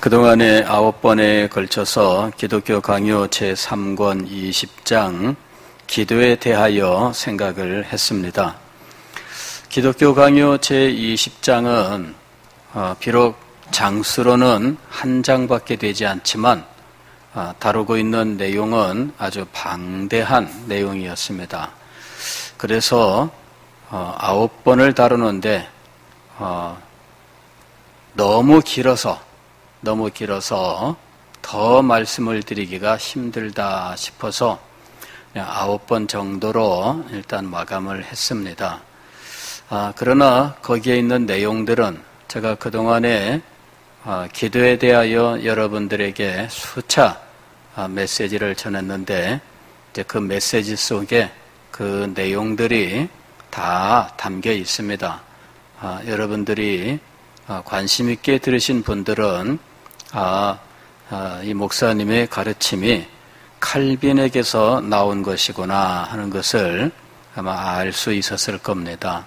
그동안에 9번에 걸쳐서 기독교 강요 제3권 20장 기도에 대하여 생각을 했습니다. 기독교 강요 제20장은 비록 장수로는 한 장밖에 되지 않지만 다루고 있는 내용은 아주 방대한 내용이었습니다. 그래서 9번을 다루는데 너무 길어서 더 말씀을 드리기가 힘들다 싶어서 9번 정도로 일단 마감을 했습니다. 그러나 거기에 있는 내용들은 제가 그동안에 기도에 대하여 여러분들에게 수차 메시지를 전했는데 이제 그 메시지 속에 그 내용들이 다 담겨 있습니다. 여러분들이 관심 있게 들으신 분들은 이 목사님의 가르침이 칼빈에게서 나온 것이구나 하는 것을 아마 알 수 있었을 겁니다.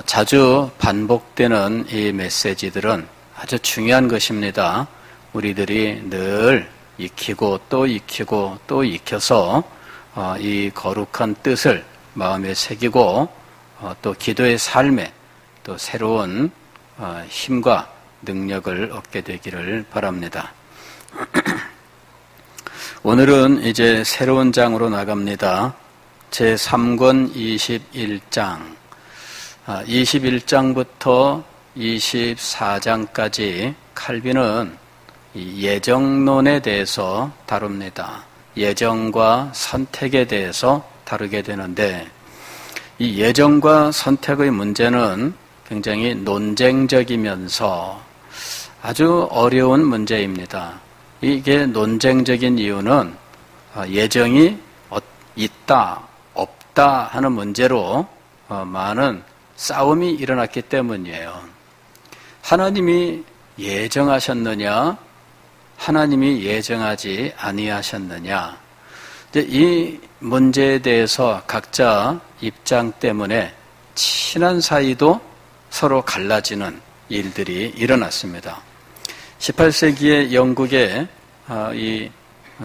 자주 반복되는 이 메시지들은 아주 중요한 것입니다. 우리들이 늘 익히고 또 익혀서 이 거룩한 뜻을 마음에 새기고 또 기도의 삶에 또 새로운 힘과 능력을 얻게 되기를 바랍니다. 오늘은 이제 새로운 장으로 나갑니다. 제3권 21장 21장부터 24장까지 칼빈은 예정론에 대해서 다룹니다. 예정과 선택에 대해서 다루게 되는데 이 예정과 선택의 문제는 굉장히 논쟁적이면서 아주 어려운 문제입니다. 이게 논쟁적인 이유는 예정이 있다, 없다 하는 문제로 많은 싸움이 일어났기 때문이에요. 하나님이 예정하셨느냐, 하나님이 예정하지 아니하셨느냐. 이 문제에 대해서 각자 입장 때문에 친한 사이도 서로 갈라지는 일들이 일어났습니다. 18세기의 영국의 이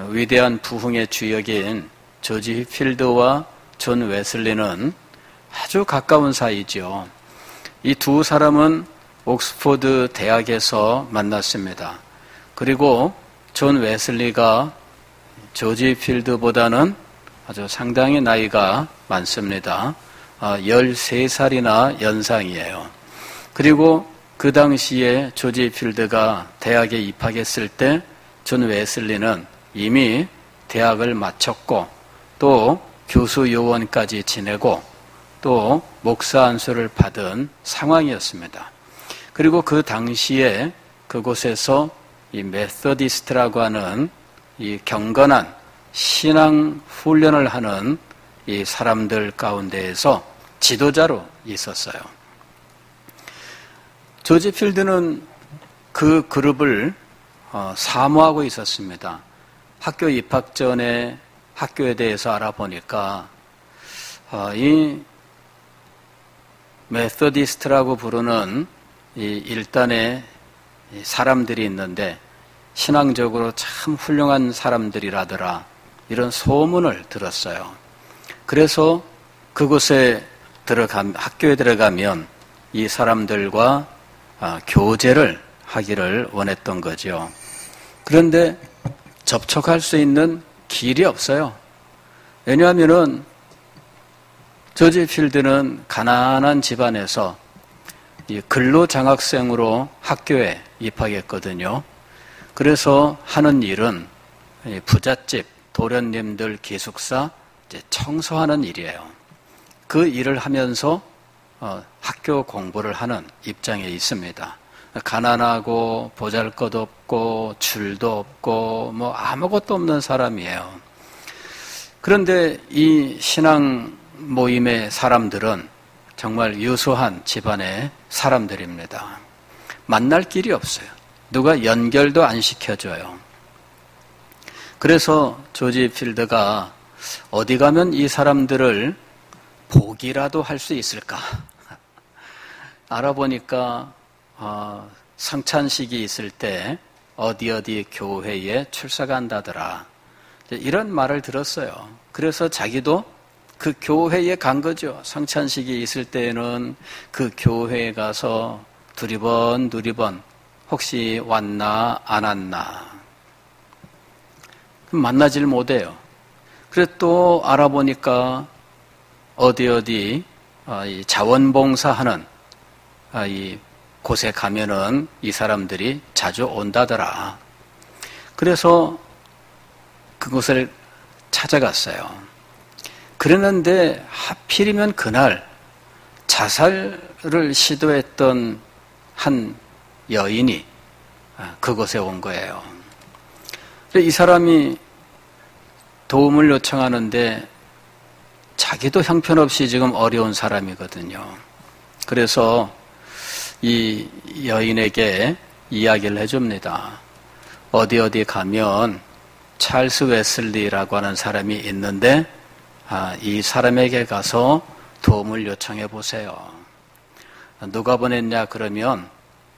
위대한 부흥의 주역인 조지 휘필드와 존 웨슬리는 아주 가까운 사이죠. 이 두 사람은 옥스포드 대학에서 만났습니다. 그리고 존 웨슬리가 조지 휘필드보다는 아주 상당히 나이가 많습니다. 13살이나 연상이에요. 그리고 그 당시에 조지 휘필드가 대학에 입학했을 때 존 웨슬리는 이미 대학을 마쳤고 또 교수 요원까지 지내고 또 목사 안수를 받은 상황이었습니다. 그리고 그 당시에 그곳에서 이 메서디스트라고 하는 이 경건한 신앙 훈련을 하는 이 사람들 가운데에서 지도자로 있었어요. 조지 필드는 그 그룹을 사모하고 있었습니다. 학교 입학 전에 학교에 대해서 알아보니까 이 메서디스트라고 부르는 이 일단의 사람들이 있는데 신앙적으로 참 훌륭한 사람들이라더라 이런 소문을 들었어요. 그래서 그곳에 학교에 들어가면 이 사람들과 교제를 하기를 원했던 거죠. 그런데 접촉할 수 있는 길이 없어요. 왜냐하면은 조지 필드는 가난한 집안에서 근로장학생으로 학교에 입학했거든요. 그래서 하는 일은 부잣집 도련님들 기숙사 청소하는 일이에요. 그 일을 하면서 학교 공부를 하는 입장에 있습니다. 가난하고 보잘것없고 줄도 없고 뭐 아무것도 없는 사람이에요. 그런데 이 신앙 모임의 사람들은 정말 유수한 집안의 사람들입니다. 만날 길이 없어요. 누가 연결도 안 시켜줘요. 그래서 조지 필드가 어디 가면 이 사람들을 보기라도 할 수 있을까? 알아보니까 성찬식이 있을 때 어디 어디 교회에 출석한다더라. 이런 말을 들었어요. 그래서 자기도 그 교회에 간 거죠. 성찬식이 있을 때에는 그 교회에 가서 두리번 혹시 왔나 안 왔나 만나질 못해요. 그래 또 알아보니까 어디 이 자원봉사하는 이 곳에 가면은 이 사람들이 자주 온다더라. 그래서 그곳을 찾아갔어요. 그랬는데 하필이면 그날 자살을 시도했던 한 여인이 그곳에 온 거예요. 이 사람이 도움을 요청하는데 자기도 형편없이 지금 어려운 사람이거든요. 그래서 이 여인에게 이야기를 해줍니다. 어디 가면 찰스 웨슬리라고 하는 사람이 있는데 이 사람에게 가서 도움을 요청해 보세요. 누가 보냈냐 그러면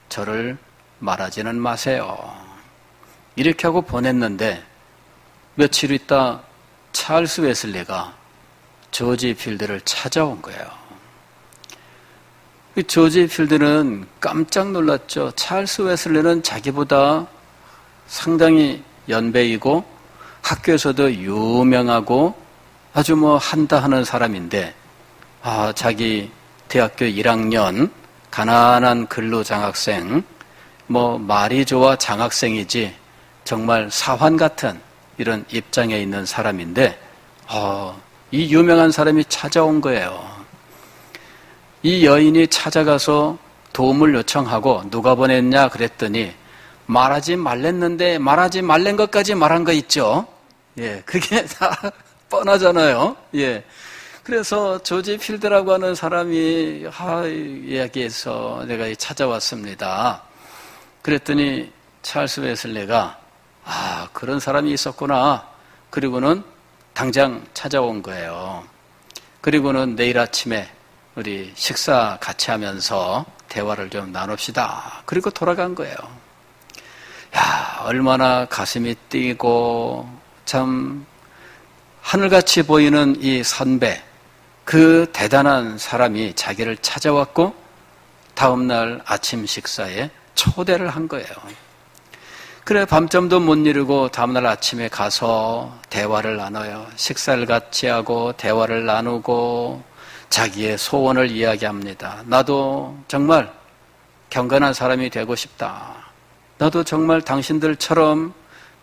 저를 말하지는 마세요. 이렇게 하고 보냈는데 며칠 있다 찰스 웨슬리가 조지 필드를 찾아온 거예요. 조지 필드는 깜짝 놀랐죠. 찰스 웨슬리는 자기보다 상당히 연배이고 학교에서도 유명하고 아주 한다 하는 사람인데 자기 대학교 1학년 가난한 근로장학생 말이 좋아 장학생이지 정말 사환 같은 이런 입장에 있는 사람인데 이 유명한 사람이 찾아온 거예요. 이 여인이 찾아가서 도움을 요청하고 누가 보냈냐 그랬더니 말하지 말랬는데 말하지 말랜 것까지 말한 거 있죠. 예, 그게 다 뻔하잖아요. 예. 그래서 조지 필드라고 하는 사람이 이야기해서 내가 찾아왔습니다. 그랬더니 찰스 웨슬리가 그런 사람이 있었구나. 그리고는 당장 찾아온 거예요. 그리고는 내일 아침에 우리 식사 같이 하면서 대화를 좀 나눕시다. 그리고 돌아간 거예요. 얼마나 가슴이 뛰고 참 하늘같이 보이는 이 선배, 그 대단한 사람이 자기를 찾아왔고 다음날 아침 식사에 초대를 한 거예요. 그래 밤잠도 못 이루고 다음날 아침에 가서 대화를 나눠요. 식사를 같이 하고 대화를 나누고 자기의 소원을 이야기합니다. 나도 정말 경건한 사람이 되고 싶다. 나도 정말 당신들처럼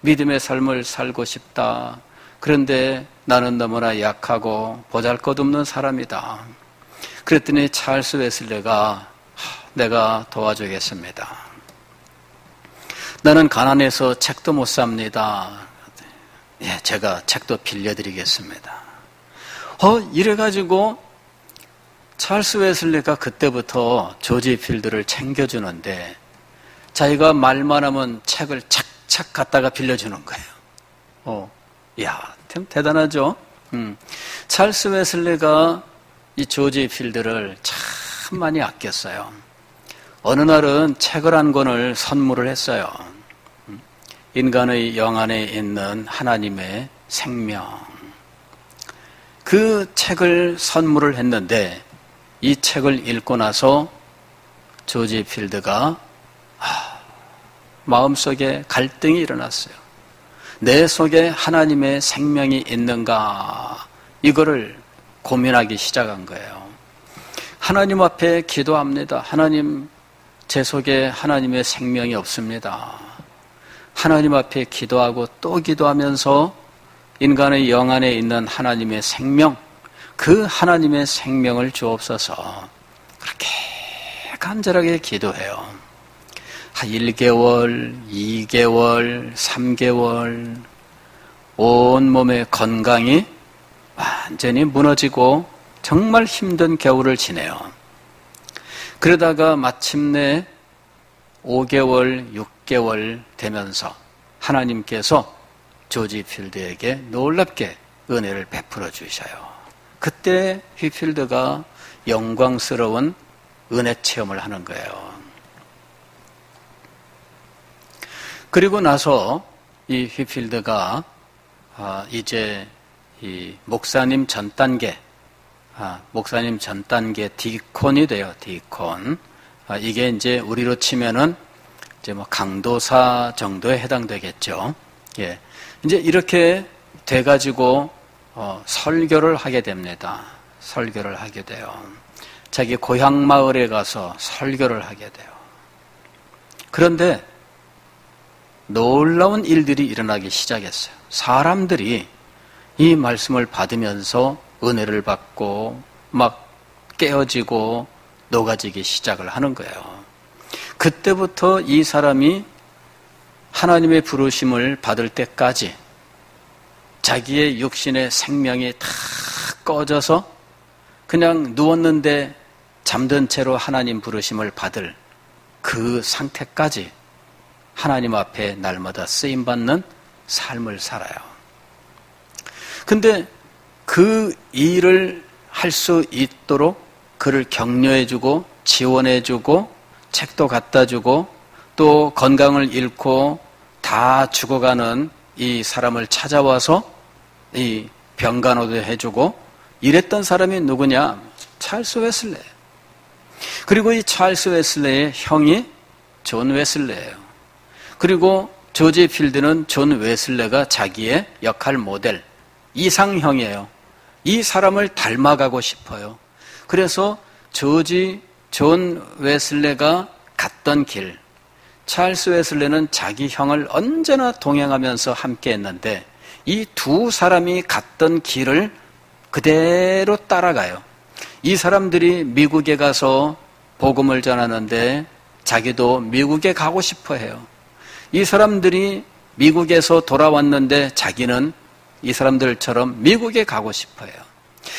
믿음의 삶을 살고 싶다. 그런데 나는 너무나 약하고 보잘것없는 사람이다. 그랬더니 찰스 웨슬리가 내가 도와주겠습니다. 나는 가난해서 책도 못 삽니다. 예, 제가 책도 빌려드리겠습니다. 이래가지고 찰스 웨슬리가 그때부터 조지 필드를 챙겨주는데 자기가 말만 하면 책을 착착 갖다가 빌려주는 거예요. 참 대단하죠? 찰스 웨슬리가 이 조지 필드를 참 많이 아꼈어요. 어느 날은 책을 한 권을 선물을 했어요. 인간의 영 안에 있는 하나님의 생명. 그 책을 선물을 했는데 이 책을 읽고 나서 조지 필드가 마음속에 갈등이 일어났어요. 내 속에 하나님의 생명이 있는가 이거를 고민하기 시작한 거예요. 하나님 앞에 기도합니다. 하나님, 제 속에 하나님의 생명이 없습니다. 하나님 앞에 기도하고 또 기도하면서 인간의 영 안에 있는 하나님의 생명, 그 하나님의 생명을 주옵소서. 그렇게 간절하게 기도해요. 1개월, 2개월, 3개월 온몸의 건강이 완전히 무너지고 정말 힘든 겨울을 지내요. 그러다가 마침내 5개월, 6개월 되면서 하나님께서 조지 필드에게 놀랍게 은혜를 베풀어 주셔요. 그때 휘필드가 영광스러운 은혜 체험을 하는 거예요. 그리고 나서 이 휘필드가 이제 이 목사님 전 단계 디콘이 돼요. 디콘. 이게 이제 우리로 치면은 이제 뭐 강도사 정도에 해당되겠죠. 예. 이제 이렇게 돼가지고 설교를 하게 됩니다. 설교를 하게 돼요. 자기 고향 마을에 가서 설교를 하게 돼요. 그런데 놀라운 일들이 일어나기 시작했어요. 사람들이 이 말씀을 받으면서 은혜를 받고 막 깨어지고 녹아지기 시작을 하는 거예요. 그때부터 이 사람이 하나님의 부르심을 받을 때까지 자기의 육신의 생명이 다 꺼져서 그냥 누웠는데 잠든 채로 하나님 부르심을 받을 그 상태까지 하나님 앞에 날마다 쓰임받는 삶을 살아요. 근데 그 일을 할 수 있도록 그를 격려해주고 지원해주고 책도 갖다주고 또 건강을 잃고 다 죽어가는 이 사람을 찾아와서 이 병간호도 해주고 이랬던 사람이 누구냐? 찰스 웨슬레. 그리고 이 찰스 웨슬레의 형이 존 웨슬레예요. 그리고 조지 필드는 존 웨슬레가 자기의 역할 모델, 이상형이에요. 이 사람을 닮아가고 싶어요. 그래서 존 웨슬레가 갔던 길, 찰스 웨슬레는 자기 형을 언제나 동행하면서 함께 했는데 이 두 사람이 갔던 길을 그대로 따라가요. 이 사람들이 미국에 가서 복음을 전하는데 자기도 미국에 가고 싶어 해요. 이 사람들이 미국에서 돌아왔는데 자기는 이 사람들처럼 미국에 가고 싶어 해요.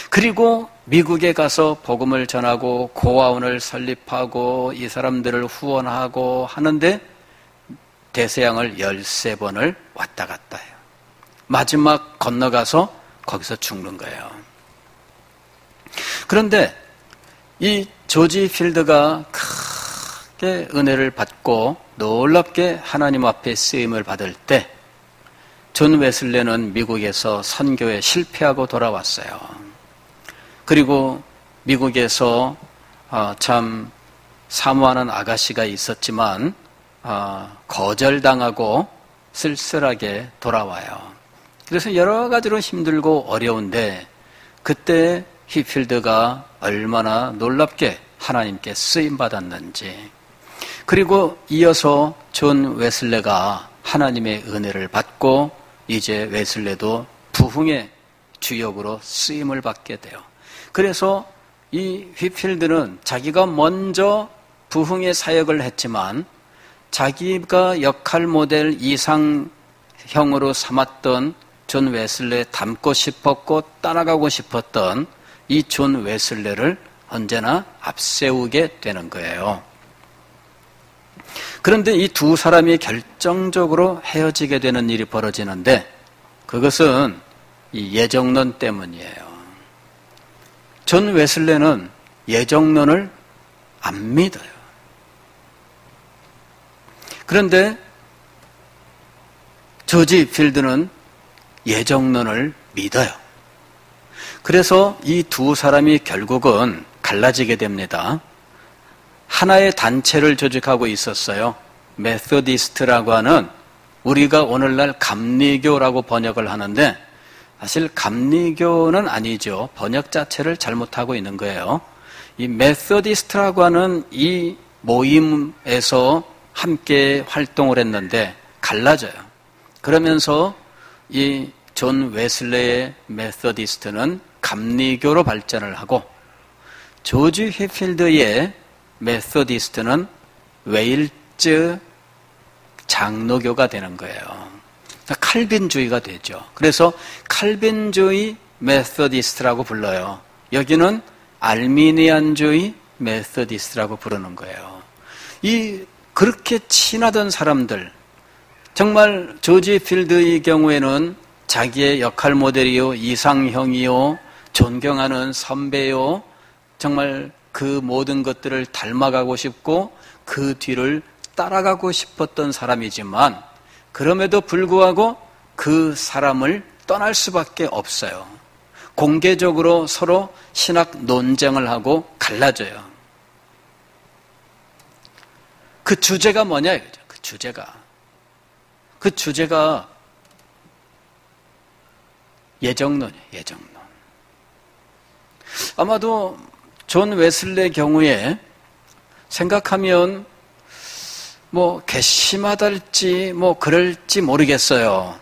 그리고 미국에 가서 복음을 전하고 고아원을 설립하고 이 사람들을 후원하고 하는데 대서양을 13번을 왔다 갔다 해요. 마지막 건너가서 거기서 죽는 거예요. 그런데 이 조지 필드가 크게 은혜를 받고 놀랍게 하나님 앞에 쓰임을 받을 때 존 웨슬레는 미국에서 선교에 실패하고 돌아왔어요. 그리고 미국에서 참 사모하는 아가씨가 있었지만 거절당하고 쓸쓸하게 돌아와요. 그래서 여러 가지로 힘들고 어려운데 그때 휘필드가 얼마나 놀랍게 하나님께 쓰임받았는지, 그리고 이어서 존 웨슬레가 하나님의 은혜를 받고 이제 웨슬레도 부흥의 주역으로 쓰임을 받게 돼요. 그래서 이 휘필드는 자기가 먼저 부흥의 사역을 했지만 자기가 역할 모델 이상형으로 삼았던 존 웨슬레 닮고 싶었고 따라가고 싶었던 이 존 웨슬레를 언제나 앞세우게 되는 거예요. 그런데 이 두 사람이 결정적으로 헤어지게 되는 일이 벌어지는데 그것은 이 예정론 때문이에요. 존 웨슬레는 예정론을 안 믿어요. 그런데 조지 필드는 예정론을 믿어요. 그래서 이 두 사람이 결국은 갈라지게 됩니다. 하나의 단체를 조직하고 있었어요. 메소디스트라고 하는, 우리가 오늘날 감리교라고 번역을 하는데 사실 감리교는 아니죠. 번역 자체를 잘못하고 있는 거예요. 이 메소디스트라고 하는 이 모임에서 함께 활동을 했는데 갈라져요. 그러면서 이 존 웨슬레의 메소디스트는 감리교로 발전을 하고 조지 휘필드의 메소디스트는 웨일즈 장로교가 되는 거예요. 칼빈주의가 되죠. 그래서 칼빈주의 메소디스트라고 불러요. 여기는 알미니안주의 메소디스트라고 부르는 거예요. 이 그렇게 친하던 사람들, 정말 조지 필드의 경우에는 자기의 역할 모델이요, 이상형이요, 존경하는 선배요, 정말 그 모든 것들을 닮아가고 싶고 그 뒤를 따라가고 싶었던 사람이지만 그럼에도 불구하고 그 사람을 떠날 수밖에 없어요. 공개적으로 서로 신학 논쟁을 하고 갈라져요. 그 주제가 뭐냐 이거죠. 그 주제가 예정론이에요. 예정론. 아마도 존 웨슬레의 경우에 생각하면 괘씸하달지 그럴지 모르겠어요.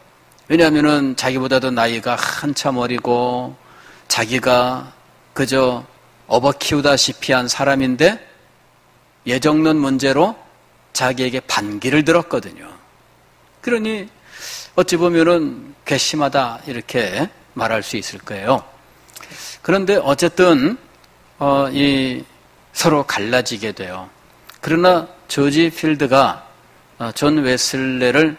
왜냐하면은 자기보다도 나이가 한참 어리고 자기가 그저 업어 키우다시피 한 사람인데 예정론 문제로 자기에게 반기를 들었거든요. 그러니 어찌 보면은 괘씸하다 이렇게 말할 수 있을 거예요. 그런데 어쨌든 서로 갈라지게 돼요. 그러나 조지 필드가 존 웨슬레를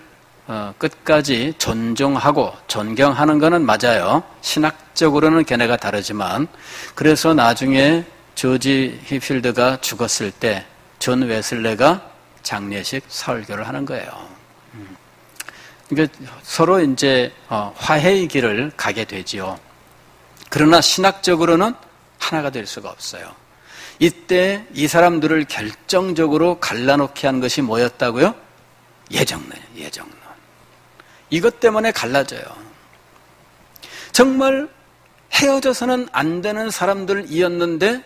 끝까지 존중하고 존경하는 것은 맞아요. 신학적으로는 견해가 다르지만 그래서 나중에 조지 필드가 죽었을 때 존 웨슬레가 장례식 설교를 하는 거예요. 그러니까 서로 이제 화해의 길을 가게 되지요. 그러나 신학적으로는 하나가 될 수가 없어요. 이때 이 사람들을 결정적으로 갈라놓게 한 것이 뭐였다고요? 예정론이에요. 예정론. 이것 때문에 갈라져요. 정말 헤어져서는 안 되는 사람들이었는데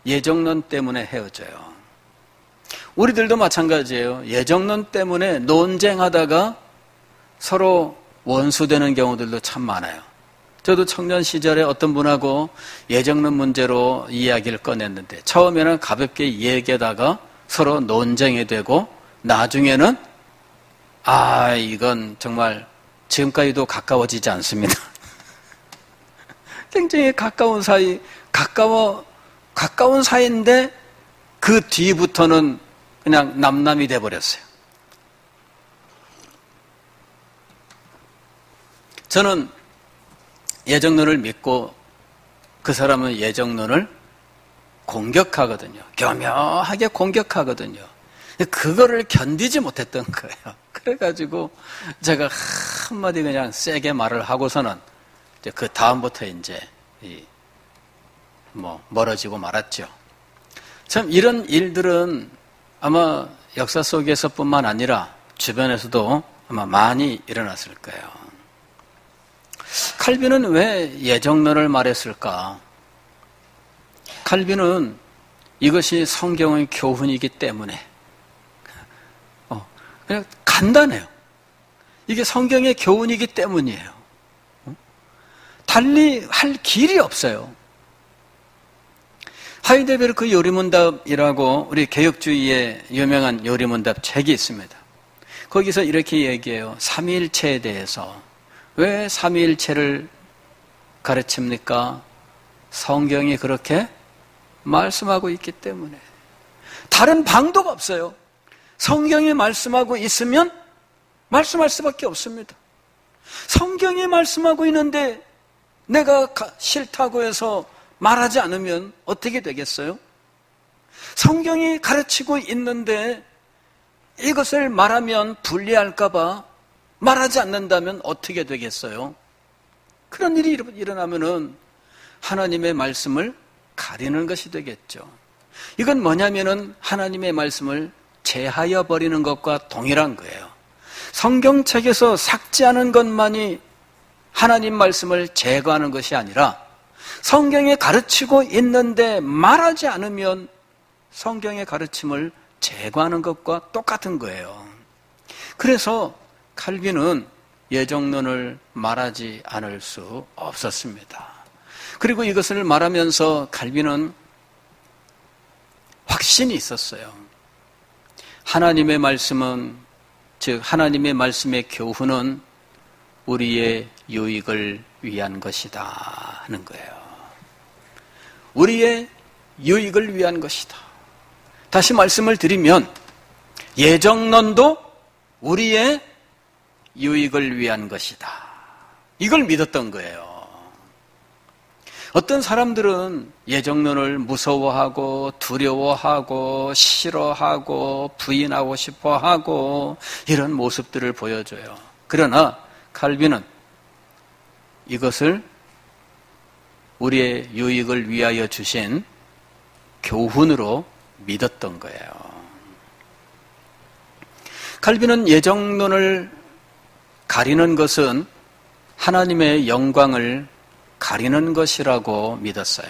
예정론 때문에 헤어져요. 우리들도 마찬가지예요. 예정론 때문에 논쟁하다가 서로 원수되는 경우들도 참 많아요. 저도 청년 시절에 어떤 분하고 예정론 문제로 이야기를 꺼냈는데 처음에는 가볍게 얘기하다가 서로 논쟁이 되고 나중에는 이건 정말 지금까지도 가까워지지 않습니다. 굉장히 가까운 사이인데 그 뒤부터는 그냥 남남이 돼버렸어요. 저는 예정론을 믿고 그 사람은 예정론을 공격하거든요. 교묘하게 공격하거든요. 그거를 견디지 못했던 거예요. 그래가지고 제가 한마디 그냥 세게 말을 하고서는 이제 그 다음부터 이제 멀어지고 말았죠. 참 이런 일들은 아마 역사 속에서뿐만 아니라 주변에서도 아마 많이 일어났을 거예요. 칼빈은 왜 예정론을 말했을까? 칼빈은 이것이 성경의 교훈이기 때문에 그냥 간단해요. 이게 성경의 교훈이기 때문이에요. 달리 할 길이 없어요. 하이데베르크 요리문답이라고 우리 개혁주의의 유명한 요리문답 책이 있습니다. 거기서 이렇게 얘기해요. 삼위일체에 대해서. 왜 삼위일체를 가르칩니까? 성경이 그렇게 말씀하고 있기 때문에. 다른 방도가 없어요. 성경이 말씀하고 있으면 말씀할 수밖에 없습니다. 성경이 말씀하고 있는데 내가 싫다고 해서 말하지 않으면 어떻게 되겠어요? 성경이 가르치고 있는데 이것을 말하면 불리할까 봐 말하지 않는다면 어떻게 되겠어요? 그런 일이 일어나면은 하나님의 말씀을 가리는 것이 되겠죠. 이건 뭐냐면은 하나님의 말씀을 제하여 버리는 것과 동일한 거예요. 성경책에서 삭제하는 것만이 하나님 말씀을 제거하는 것이 아니라 성경에 가르치고 있는데 말하지 않으면 성경의 가르침을 제거하는 것과 똑같은 거예요. 그래서 칼빈은 예정론을 말하지 않을 수 없었습니다. 그리고 이것을 말하면서 칼빈은 확신이 있었어요. 하나님의 말씀은, 즉 하나님의 말씀의 교훈은 우리의 유익을 위한 것이다 하는 거예요. 우리의 유익을 위한 것이다. 다시 말씀을 드리면 예정론도 우리의 유익을 위한 것이다. 이걸 믿었던 거예요. 어떤 사람들은 예정론을 무서워하고 두려워하고 싫어하고 부인하고 싶어하고 이런 모습들을 보여줘요. 그러나 칼빈은 이것을 우리의 유익을 위하여 주신 교훈으로 믿었던 거예요. 칼빈은 예정론을 가리는 것은 하나님의 영광을 가리는 것이라고 믿었어요.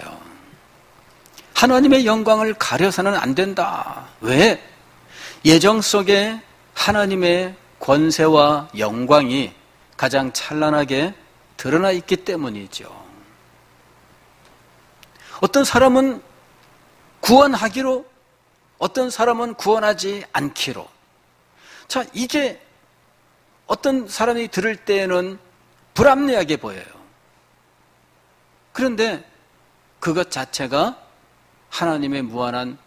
하나님의 영광을 가려서는 안 된다. 왜? 예정 속에 하나님의 권세와 영광이 가장 찬란하게 드러나 있기 때문이죠. 어떤 사람은 구원하기로, 어떤 사람은 구원하지 않기로. 자, 이게 어떤 사람이 들을 때에는 불합리하게 보여요. 그런데 그것 자체가 하나님의 무한한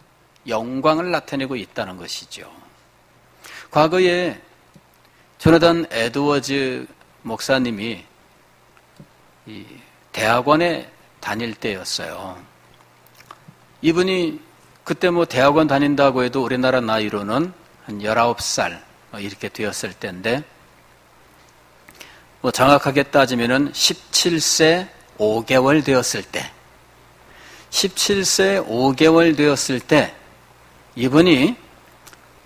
영광을 나타내고 있다는 것이죠. 과거에 조나단 에드워즈 목사님이 이 대학원에 다닐 때였어요. 이분이 그때 대학원 다닌다고 해도 우리나라 나이로는 한 19살 이렇게 되었을 때인데, 정확하게 따지면은 17세 5개월 되었을 때, 17세 5개월 되었을 때 이분이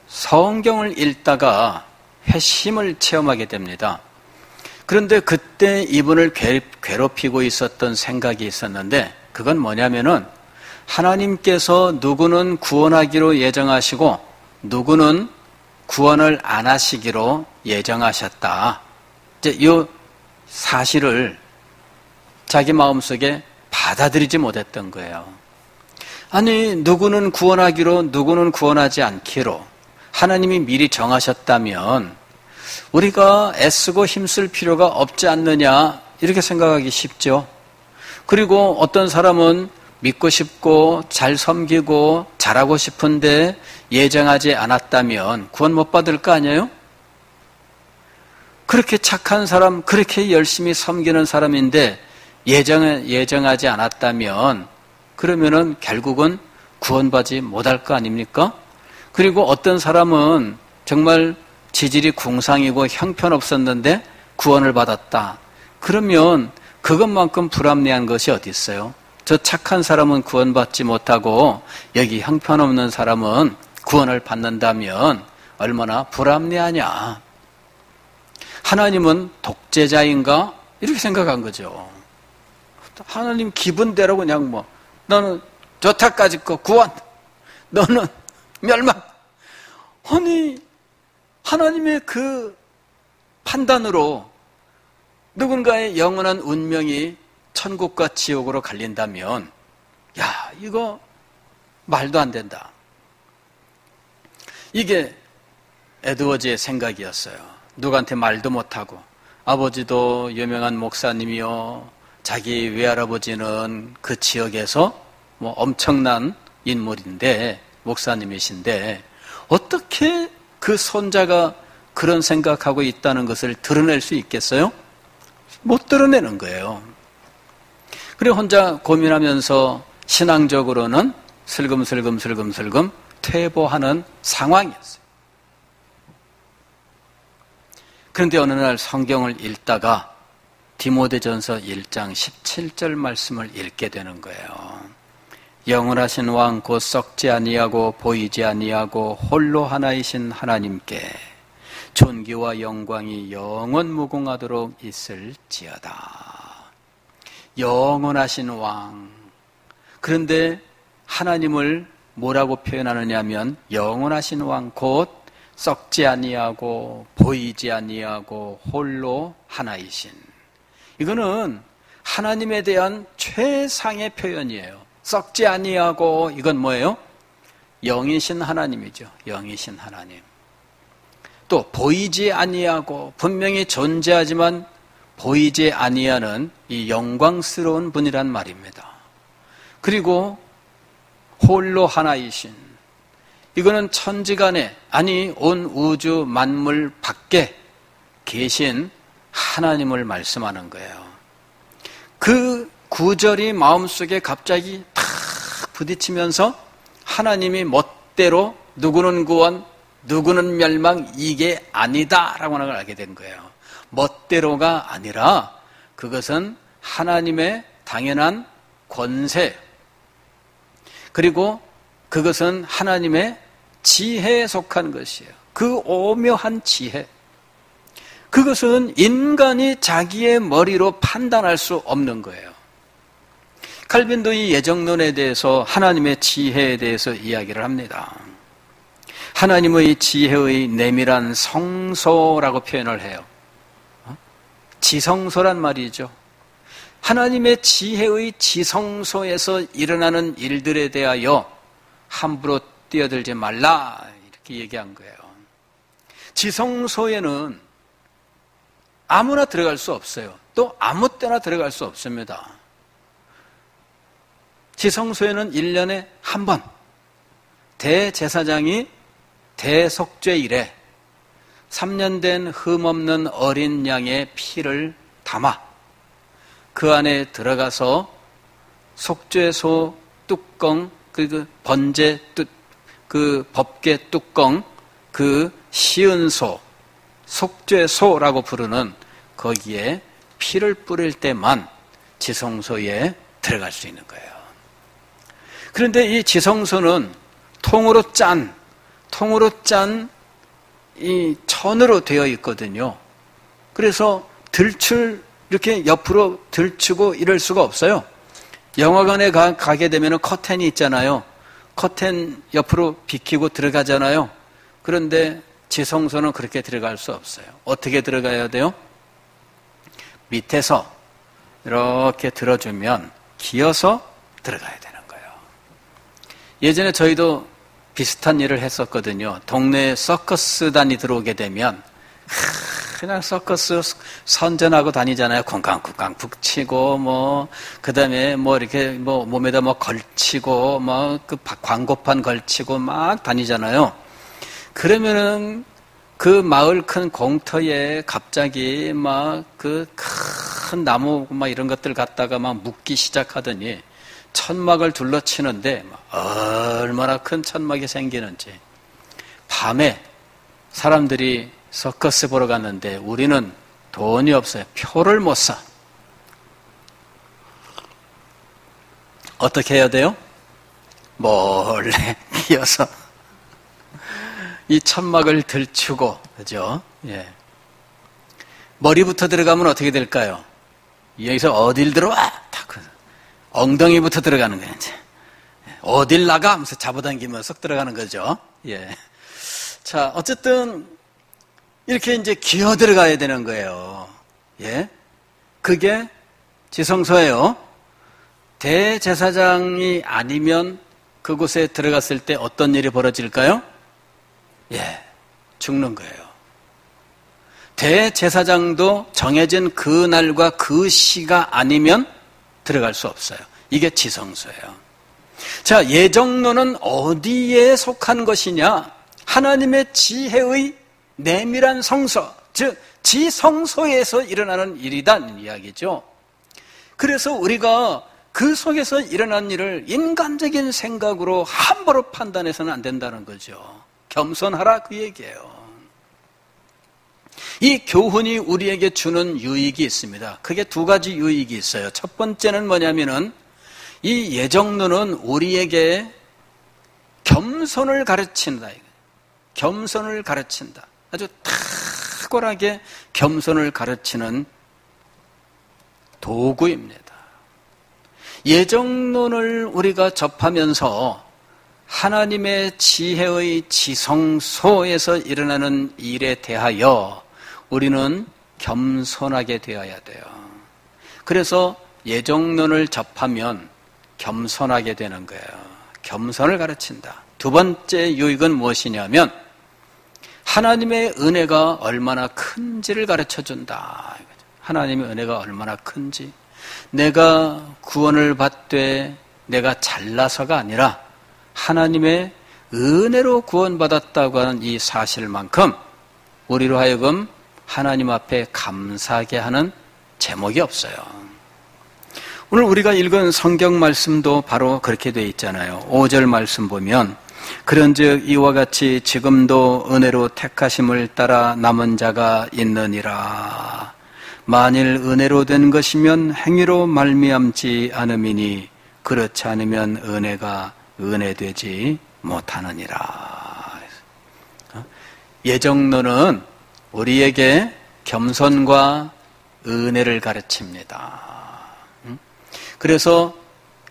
성경을 읽다가 회심을 체험하게 됩니다. 그런데 그때 이분을 괴롭히고 있었던 생각이 있었는데, 그건 뭐냐면은 하나님께서 누구는 구원하기로 예정하시고 누구는 구원을 안 하시기로 예정하셨다. 이제 이 사실을 자기 마음속에 받아들이지 못했던 거예요. 아니, 누구는 구원하기로 누구는 구원하지 않기로 하나님이 미리 정하셨다면 우리가 애쓰고 힘쓸 필요가 없지 않느냐, 이렇게 생각하기 쉽죠. 그리고 어떤 사람은 믿고 싶고 잘 섬기고 잘하고 싶은데 예정하지 않았다면 구원 못 받을 거 아니에요? 그렇게 착한 사람, 그렇게 열심히 섬기는 사람인데 예정하지 않았다면 그러면은 결국은 구원받지 못할 거 아닙니까? 그리고 어떤 사람은 정말 지질이 궁상이고 형편없었는데 구원을 받았다. 그러면 그것만큼 불합리한 것이 어디 있어요? 저 착한 사람은 구원받지 못하고 여기 형편없는 사람은 구원을 받는다면 얼마나 불합리하냐. 하나님은 독재자인가? 이렇게 생각한 거죠. 하나님 기분대로 그냥 너는 저타까지 거 구원, 너는 멸망. 아니, 하나님의 그 판단으로 누군가의 영원한 운명이 천국과 지옥으로 갈린다면, 야, 이거 말도 안 된다. 이게 에드워즈의 생각이었어요. 누구한테 말도 못하고, 아버지도 유명한 목사님이요, 자기 외할아버지는 그 지역에서 엄청난 인물인데, 목사님이신데 어떻게 그 손자가 그런 생각하고 있다는 것을 드러낼 수 있겠어요? 못 드러내는 거예요. 그리고 혼자 고민하면서 신앙적으로는 슬금슬금 퇴보하는 상황이었어요. 그런데 어느 날 성경을 읽다가 디모데전서 1장 17절 말씀을 읽게 되는 거예요. 영원하신 왕 곧 썩지 아니하고 보이지 아니하고 홀로 하나이신 하나님께 존귀와 영광이 영원 무궁하도록 있을지어다. 영원하신 왕. 그런데 하나님을 뭐라고 표현하느냐 하면 영원하신 왕 곧 썩지 아니하고 보이지 아니하고 홀로 하나이신. 이거는 하나님에 대한 최상의 표현이에요. 썩지 아니하고, 이건 뭐예요? 영이신 하나님이죠. 영이신 하나님. 또 보이지 아니하고, 분명히 존재하지만 보이지 아니하는 이 영광스러운 분이란 말입니다. 그리고 홀로 하나이신, 이거는 천지간에, 아니 온 우주 만물 밖에 계신 하나님을 말씀하는 거예요. 그 구절이 마음속에 갑자기 탁 부딪히면서 하나님이 멋대로 누구는 구원, 누구는 멸망, 이게 아니다라고 하는 걸 알게 된 거예요. 멋대로가 아니라 그것은 하나님의 당연한 권세, 그리고 그것은 하나님의 지혜에 속한 것이에요. 그 오묘한 지혜, 그것은 인간이 자기의 머리로 판단할 수 없는 거예요. 칼빈도 이 예정론에 대해서 하나님의 지혜에 대해서 이야기를 합니다. 하나님의 지혜의 내밀한 성소라고 표현을 해요. 지성소란 말이죠. 하나님의 지혜의 지성소에서 일어나는 일들에 대하여 함부로 뛰어들지 말라, 이렇게 얘기한 거예요. 지성소에는 아무나 들어갈 수 없어요. 또 아무 때나 들어갈 수 없습니다. 지성소에는 1년에 한 번 대제사장이 대속죄일에 3년 된 흠없는 어린 양의 피를 담아 그 안에 들어가서 속죄소 뚜껑, 그 번제 그 법궤 뚜껑, 그 시은소, 속죄소라고 부르는 거기에 피를 뿌릴 때만 지성소에 들어갈 수 있는 거예요. 그런데 이 지성소는 통으로 짠 이 천으로 되어 있거든요. 그래서 이렇게 옆으로 들추고 이럴 수가 없어요. 영화관에 가게 되면 커튼이 있잖아요. 커튼 옆으로 비키고 들어가잖아요. 그런데 지성소는 그렇게 들어갈 수 없어요. 어떻게 들어가야 돼요? 밑에서 이렇게 들어주면 기어서 들어가야 되는 거예요. 예전에 저희도 비슷한 일을 했었거든요. 동네에 서커스단이 들어오게 되면 그냥 서커스 선전하고 다니잖아요. 쿵쾅쿵쾅 북치고 그다음에 이렇게 몸에다 걸치고 그 광고판 걸치고 막 다니잖아요. 그러면은 그 마을 큰 공터에 갑자기 그 큰 나무 이런 것들 갖다가 묶기 시작하더니 천막을 둘러치는데 얼마나 큰 천막이 생기는지. 밤에 사람들이 서커스 보러 갔는데 우리는 돈이 없어요. 표를 못 사. 어떻게 해야 돼요? 몰래 끼어서 이 천막을 들추고, 그죠? 예. 머리부터 들어가면 어떻게 될까요? 여기서 어딜 들어와? 엉덩이부터 들어가는 거예요, 이제. 어딜 나가? 하면서 잡아당기면 쏙 들어가는 거죠. 예. 자, 어쨌든, 이렇게 이제 기어 들어가야 되는 거예요. 예. 그게 지성소예요. 대제사장이 아니면 그곳에 들어갔을 때 어떤 일이 벌어질까요? 예. 죽는 거예요. 대제사장도 정해진 그 날과 그 시가 아니면 들어갈 수 없어요. 이게 지성소예요. 자, 예정론은 어디에 속한 것이냐? 하나님의 지혜의 내밀한 성소, 즉 지성소에서 일어나는 일이란 이야기죠. 그래서 우리가 그 속에서 일어난 일을 인간적인 생각으로 함부로 판단해서는 안 된다는 거죠. 겸손하라, 그 얘기예요. 이 교훈이 우리에게 주는 유익이 있습니다. 크게 두 가지 유익이 있어요. 첫 번째는 뭐냐면은 이 예정론은 우리에게 겸손을 가르친다. 겸손을 가르친다. 아주 탁월하게 겸손을 가르치는 도구입니다. 예정론을 우리가 접하면서 하나님의 지혜의 지성소에서 일어나는 일에 대하여 우리는 겸손하게 되어야 돼요. 그래서 예정론을 접하면 겸손하게 되는 거예요. 겸손을 가르친다. 두 번째 유익은 무엇이냐면 하나님의 은혜가 얼마나 큰지를 가르쳐준다. 하나님의 은혜가 얼마나 큰지. 내가 구원을 받되 내가 잘나서가 아니라 하나님의 은혜로 구원받았다고 하는 이 사실만큼 우리로 하여금 하나님 앞에 감사하게 하는 제목이 없어요. 오늘 우리가 읽은 성경 말씀도 바로 그렇게 돼 있잖아요. 5절 말씀 보면 그런즉 이와 같이 지금도 은혜로 택하심을 따라 남은 자가 있느니라. 만일 은혜로 된 것이면 행위로 말미암지 않음이니 그렇지 않으면 은혜가 은혜되지 못하느니라. 예정론은 우리에게 겸손과 은혜를 가르칩니다. 그래서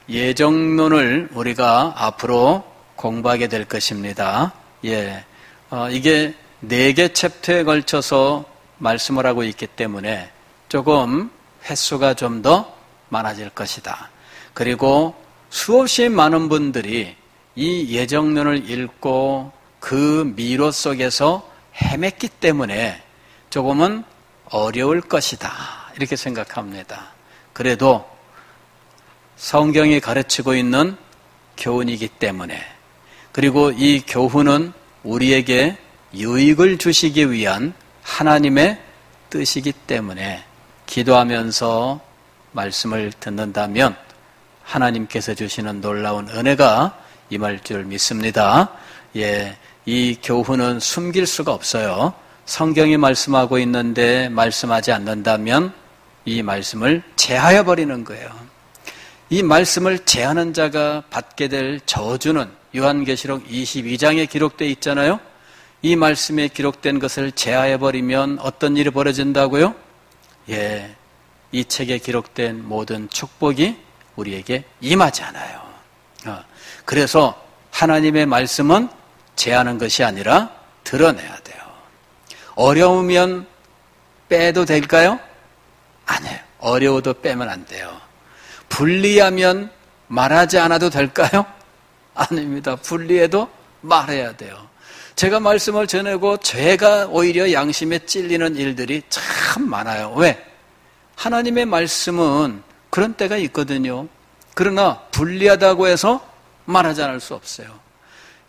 예정론을 우리가 앞으로 공부하게 될 것입니다. 이게 4개 챕터에 걸쳐서 말씀을 하고 있기 때문에 조금 횟수가 좀 더 많아질 것이다. 그리고 수없이 많은 분들이 이 예정론을 읽고 그 미로 속에서 헤맸기 때문에 조금은 어려울 것이다. 이렇게 생각합니다. 그래도 성경이 가르치고 있는 교훈이기 때문에, 그리고 이 교훈은 우리에게 유익을 주시기 위한 하나님의 뜻이기 때문에 기도하면서 말씀을 듣는다면 하나님께서 주시는 놀라운 은혜가 임할 줄 믿습니다. 이 교훈은 숨길 수가 없어요. 성경이 말씀하고 있는데 말씀하지 않는다면 이 말씀을 제하여 버리는 거예요. 이 말씀을 제하는 자가 받게 될 저주는 요한계시록 22장에 기록되어 있잖아요. 이 말씀에 기록된 것을 제하여 버리면 어떤 일이 벌어진다고요? 이 책에 기록된 모든 축복이 우리에게 임하지 않아요. 그래서 하나님의 말씀은 제하는 것이 아니라 드러내야 돼요. 어려우면 빼도 될까요? 아니에요. 어려워도 빼면 안 돼요. 불리하면 말하지 않아도 될까요? 아닙니다. 불리해도 말해야 돼요. 제가 말씀을 전하고 제가 오히려 양심에 찔리는 일들이 참 많아요. 왜? 하나님의 말씀은 그런 때가 있거든요. 그러나 불리하다고 해서 말하지 않을 수 없어요.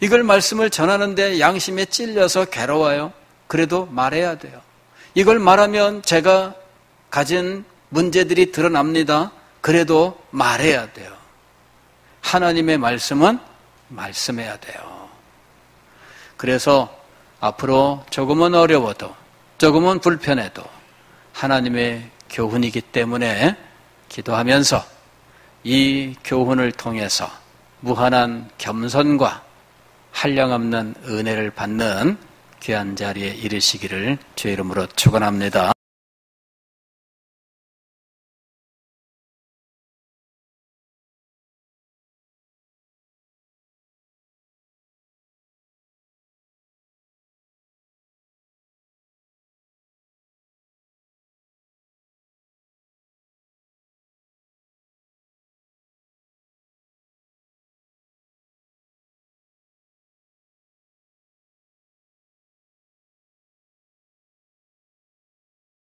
이걸 말씀을 전하는데 양심에 찔려서 괴로워요. 그래도 말해야 돼요. 이걸 말하면 제가 가진 문제들이 드러납니다. 그래도 말해야 돼요. 하나님의 말씀은 말씀해야 돼요. 그래서 앞으로 조금은 어려워도 조금은 불편해도 하나님의 교훈이기 때문에 기도하면서 이 교훈을 통해서 무한한 겸손과 한량없는 은혜를 받는 귀한 자리에 이르시기를 주의 이름으로 축원합니다.